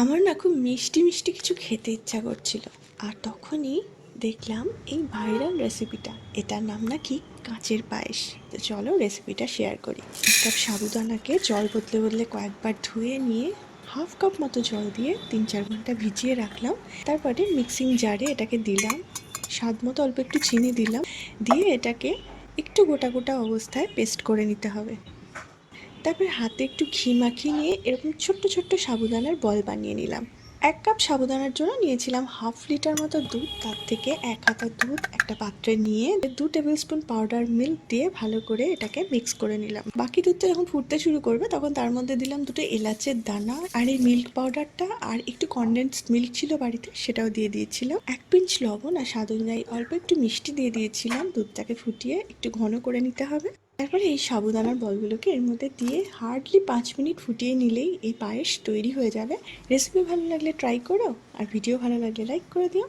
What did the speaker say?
আমার না খুব মিষ্টি মিষ্টি কিছু খেতে ইচ্ছা করছিল, আর তখনই দেখলাম এই ভাইরাল রেসিপিটা। এটার নাম নাকি কাঁচের পায়েস। তো চলো রেসিপিটা শেয়ার করি। এক কাপ সাবুদানাকে জল বদলে বদলে কয়েকবার ধুয়ে নিয়ে হাফ কাপ মতো জল দিয়ে 3-4 ঘন্টা ভিজিয়ে রাখলাম। তারপরে মিক্সিং জারে এটাকে দিলাম, স্বাদ মতো অল্প একটু চিনি দিলাম, দিয়ে এটাকে একটু গোটা গোটা অবস্থায় পেস্ট করে নিতে হবে। তারপর হাতে একটু ঘি মাখিয়ে নিয়ে এরকম ছোট্ট ছোট্ট সাবুদানার বল বানিয়ে নিলাম। 1 কাপ সাবুদানার জন্য নিয়েছিলাম হাফ লিটার মতো দুধ। তার থেকে 1 হাতা দুধ একটা পাত্রে নিয়ে 2 টেবিল স্পুন পাউডার মিল্ক দিয়ে ভালো করে এটাকে মিক্স করে নিলাম। বাকি দুধটা যখন ফুটতে শুরু করবে তখন তার মধ্যে দিলাম 2টো এলাচের দানা, আর এই মিল্ক পাউডারটা আর একটু কনডেন্সড মিল্ক ছিল বাড়িতে, সেটাও দিয়ে দিয়েছিলাম। 1 পিঞ্চ লবণ আর স্বাদ অনুযায়ী অল্প একটু মিষ্টি দিয়ে দিয়েছিলাম। দুধটাকে ফুটিয়ে একটু ঘন করে নিতে হবে। তারপরে এই সাবুদানার বলগুলোকে এর মধ্যে দিয়ে হার্ডলি 5 মিনিট ফুটিয়ে নিলেই এই পায়েস তৈরি হয়ে যাবে। রেসিপি ভালো লাগলে ট্রাই করো, আর ভিডিও ভালো লাগলে লাইক করে দিও।